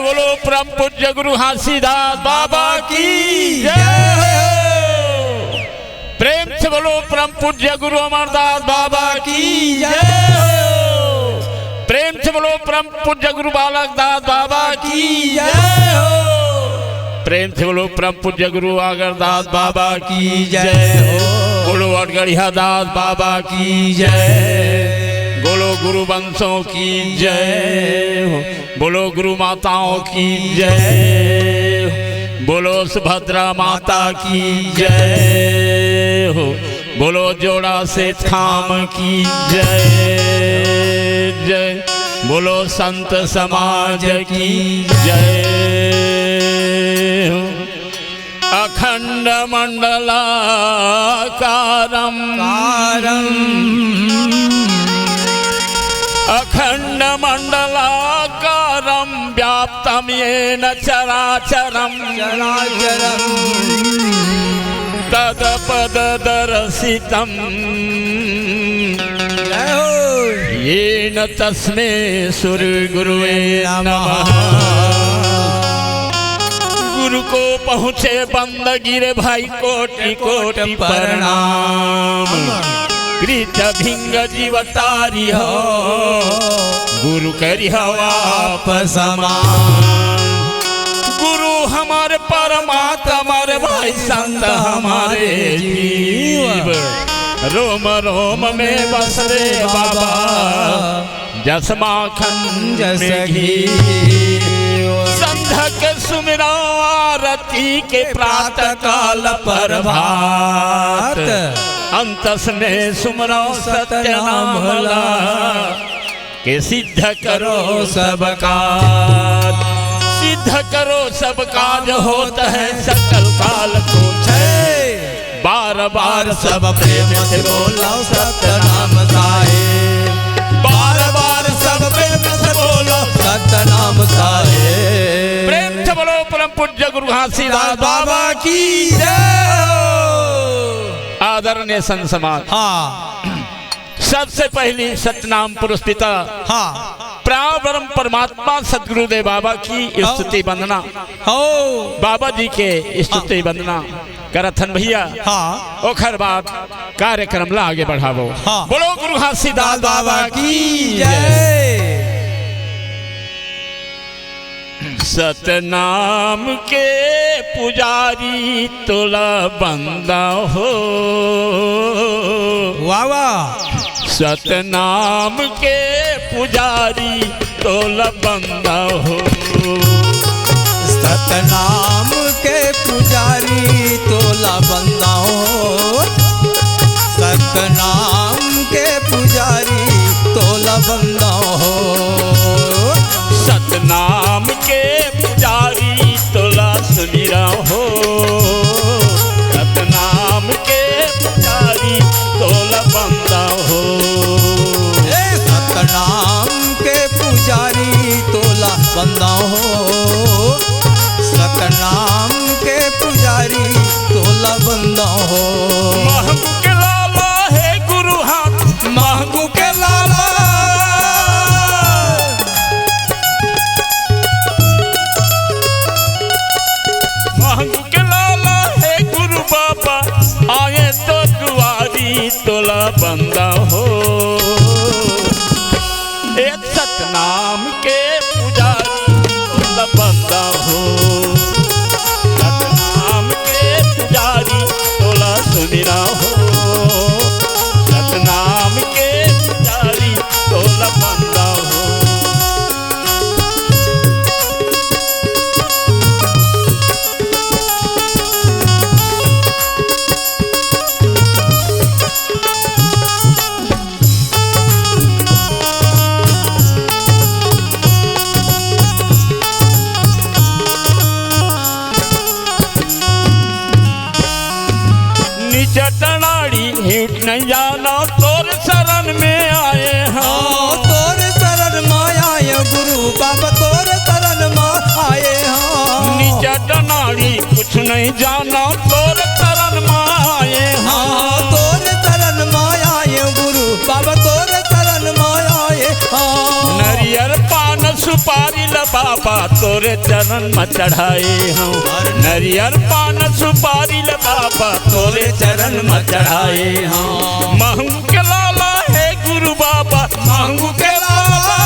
से बोलो परम पूज्य गुरु घासीदास बाबा की जय। प्रेम से बोलो परम पूज्य गुरु अमरदास बाबा की जय। प्रेम से बोलो परम पूज्य गुरु बालक दास बाबा की जय। प्रेम से बोलो परम पूज्य गुरु आगरदास बाबा की जय। बोलो अटगढ़िया दास बाबा की जय। बोलो गुरु वंशों की जय। बोलो गुरु माताओं की जय। बोलो सुभद्रा माता की जय। बोलो जोड़ा से थाम की जय जय। बोलो संत समाज की जय। अखंड मंडलाकारं अखंड मंडलाकारं व्याप्तं येन चराचरं तत्पददर्शितं येन तस्मै श्रीगुरुवे नमः। गुरु को पहुँचे बंदगी रे भाई कोटि कोटि प्रणाम। कृत भिंग जीवतारी हो गुरु करी वापस समान। गुरु हमारे परमात्मा रे भाई संत हमारे जीव। रोम रोम में बस रे बाबा जस माखन जस घी। संध्या के सुमिरा आरती के प्रातः काल प्रभात। अंतस में सुमरो सत्य नाम भला के सिद्ध करो सब काज। सिद्ध करो सब काज होता है सकल काल को छे। बार बार सब प्रेम से बोलो सत्य नाम साहेब। बार बार सब प्रेम से बोलो सत्य नाम साहेब। प्रेम से बोलो परम पूज्य गुरु घासीदास बाबा की जय। आदरणीय संत समाज, सबसे पहली सतनाम पुरुष पिता प्राणब्रह्म परमात्मा सदगुरुदेव बाबा की स्तुति वंदना हो। बाबा जी के स्तुति वंदना करथन भैया। ओखर बाद कार्यक्रम ला आगे बढ़ावो। बोलो गुरु घासीदास बाबा की जय। सतनाम के पुजारी तोला बंदा हो। वाह वाह। सतनाम के पुजारी तोला बंदा हो। सतनाम के पुजारी तोला बंदा हो। सतनाम के पुजारी तोला बंदा हो। सतनाम के पुजारी तोला सुमिरा हो। सतनाम के पुजारी तोला बंदा हो। सतनाम के पुजारी तोला बंदा हो। सतनाम के पुजारी तोला बंदा हो। महबू के लाला है गुरु हाथ। महबू के लाला महबू के लाला है गुरु बाबा आए तो दुआरी तोला बंदा हो। एक सतनाम के पुजारी तोला बंदा हो। सतनाम के पुजारी तोला सुमिरा हो। सतनाम के पुजारी तोला बंदा हो। चटनाड़ी हिट नहीं जाना तोर शरण में आए हैं। तोर शरण में आए गुरु बाबा तोर शरण में आए हैं। नीचे टनाड़ी कुछ नहीं जाना तोर शरण में आए हैं। तोर शरण में आए गुरु बाबा तोर शरण में आए हैं। नरियर पान सुपारी लबा बाबा तोरे चरण में चढ़ाए हम नरियर पान सुपारी ले बाबा तोरे चरण में चढ़ाए हम महंग के लाला है गुरु बाबा महंग के लाला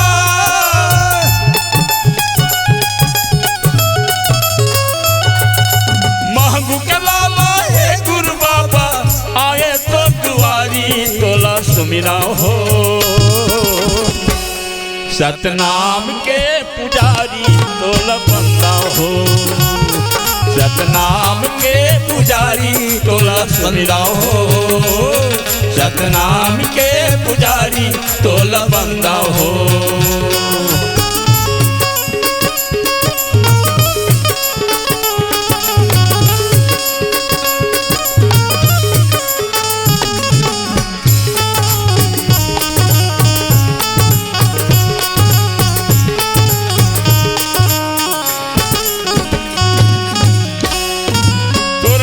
महंग के लाला है गुरु बाबा आए तो दुआरी तोला सुमिरा हो सतनाम के पुजारी तोला बंदा हो सतनाम के पुजारी तोला सुमिरा हो सतनाम के पुजारी तोला बंदा हो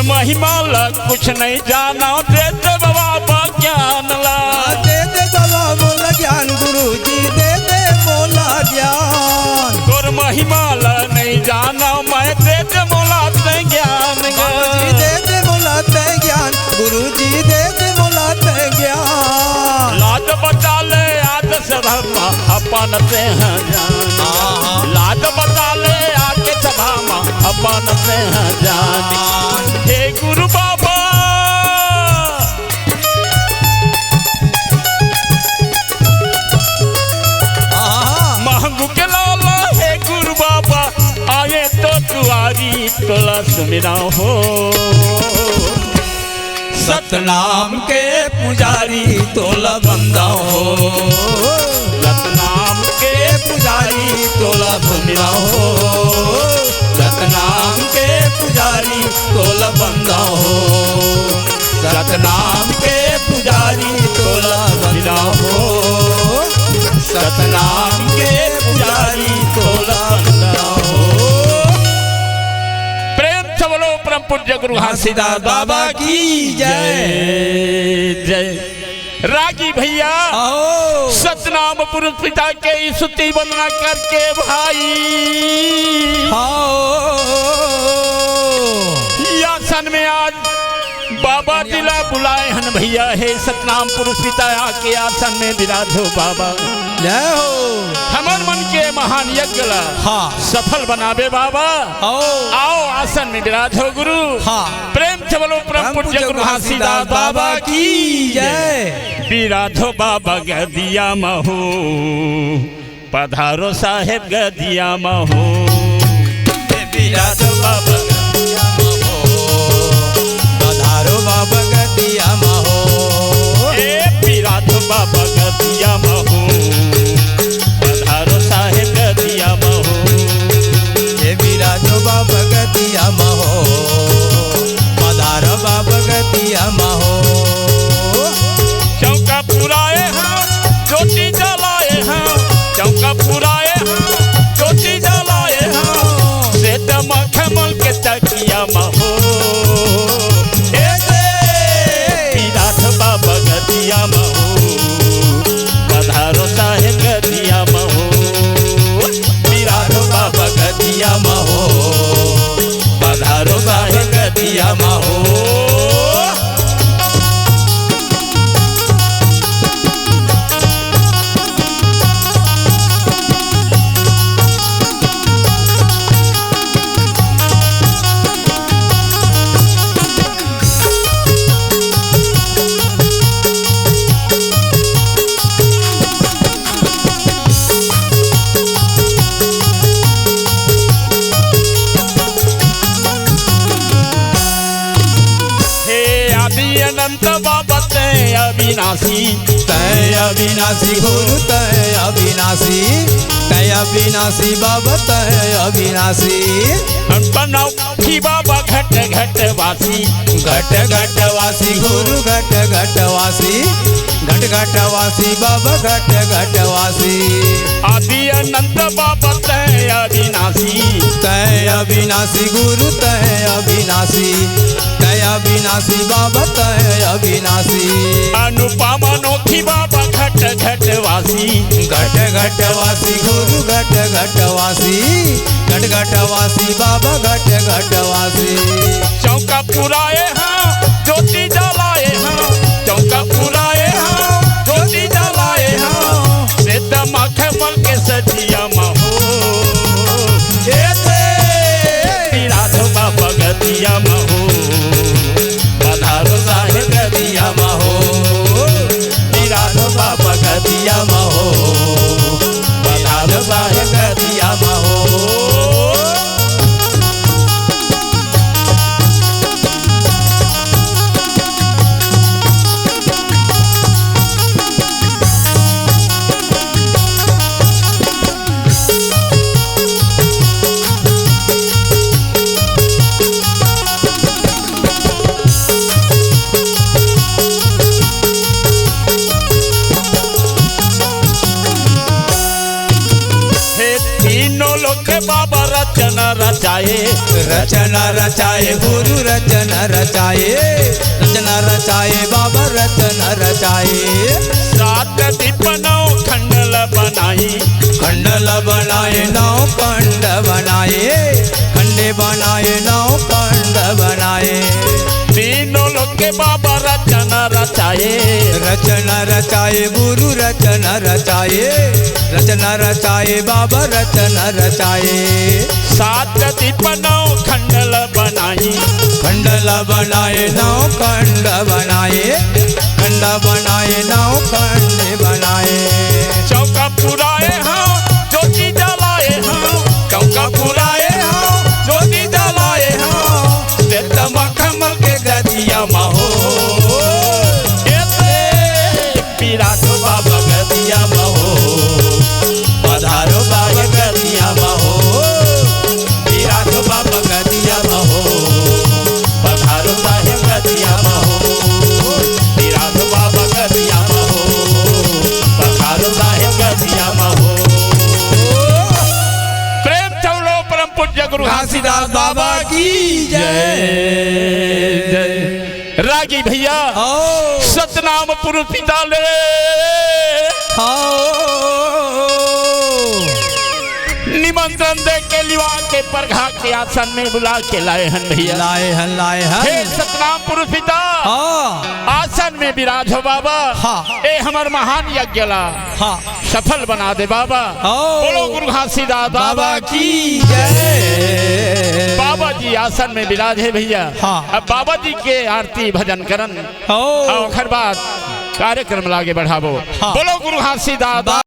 महिमाला कुछ नहीं जाना दे दे बाबा ज्ञान ला दे दे बाबा मोला ज्ञान गुरु जी दे दे मोला ज्ञान गुर महिमाला नहीं जाना मैं दे दे मोला ते ज्ञान जी दे दे मोला ते ज्ञान गुरु जी दे दे मोला ते ज्ञान लाज बचा ले आज सभा अपन ते हैं जान लाज बचा ले आके सभा में अपन ते हैं जान हे गुरु बाबा महंगू के लाला है गुरु बाबा आए तो दुआरी तोला सुमिरा हो सतनाम के पुजारी तोला बंदा हो सतनाम के पुजारी तोला सुमिरा हो सतनाम के पुजारी तोला बंदा हो सतनाम के पुजारी तोला बंदा हो सतनाम के पुजारी तोला बंदा हो प्रेम से बोलो परम पूज्य गुरु घासीदास बाबा की जय जय रागी भैया सतनाम पुरुष पिता के स्तुति वंदना करके भाई आसन में आज बाबा दिला बुलाए हन भैया हे सतनाम पुरुष पिता आके आसन में विराजो बाबा जय हो हमर मन के महान यज्ञ ला सफल बनावे बाबा आओ आसन में विराजो गुरु प्रेम से बोलो परम पूज्य गुरु घासीदास बाबा की जय विराजो बाबा गदिया महू पधारो साहेब गदिया महू विराजो बाबा बाबा गदिया महो ए विराजो बाबा गदिया महू पधारो साहेब गदिया महू ए विराजो बाबा गदिया महो पधारो बाबा गदिया महो चौका पुराए हैं ज्योति जलाए हैं चौका पुराए हैं ज्योति जलाए हैं से दमखमल के तकिया महो बाबा गदिया महू पधारो साहेब गदिया महू विराजो बाबा गदिया महू पधारो साहेब गदिया महू अनंत बाबा तय अविनाशी तय अविनाशी गुरु तय अविनाशी तय अविनाशी बाबा तय अविनाशी बनाओ बाबा घट घट वासी घट घट वासी गुरु घट घट वासी घट घट वासी बाबा घट घट वासी आदि अनंत बाबा तय अविनाशी गुरु तय अविनाशी तय अविनाशी बाबा तय अविनाशी। अनुपम अनोखी बाबा घट घट वासी। घट घट वासी गुरु घट घट वासी। घट घट वासी बाबा घट घट वासी। चौका पुराए हाँ ज्योति जलाए हाँ। चौका पुराए हाँ ज्योति जलाए हाँ। श्वेत मखमल के सजिया महो। विराधो बाबा गदिया महो। पधारो साहेब गदिया महो। विराधो बाबा गदिया महो। पधारो साहेब गदिया महो। तीनों लोग के बाबा रचना रचाए। रचना रचाए गुरु रचना रचाए। रचना रचाए बाबा रचना रचाए। सात दीप नौ खंडल बनाई। खंडल बनाए नौ खंड बनाए। खंडे बनाए नौ खंड बनाए। तीनों लोग के बाबा रचना रचाए। रचना रचाए गुरु रचना रचाए। रचना रचाए बाबा रचना रचाए। सात दीप नौ खंडल बनाई। खंडल बनाए नौ खंड बनाए। खंड बनाए नौ खंड बनाए। चौका पुराए हाँ ज्योति जलाए हाँ। चौका पुराए हाँ ज्योति जलाए हाँ। श्वेत मखमल के गदिया महो। विराधो बाबा गदिया महो। पधारो बाबा गदिया महो। विराधो बाबा गदिया महो। पधारो साहेब गदिया महो। विराधो बाबा गदिया महो। पधारो साहेब गदिया महो। प्रेम चौलो परम पूज्य गुरु घासीदास बाबा की जय जय। रागी भैया सतनाम पुरुष पिता ले निमंत्रण दे के लिवा के परघा के आसन में बुला के लाए हन भैया। लाए हन लाए हन। हे सतनाम पुरुष पिता आसन में विराज हो बाबा। ए हमर महान यज्ञ ला सफल बना दे बाबा। बोलो गुरु घासीदास बाबा की जय। बाबा जी आसन में विराज है भैया। अब बाबा जी के आरती भजन करन और बाद कार्यक्रम लागे बढ़ावो। बोलो गुरु घासीदास।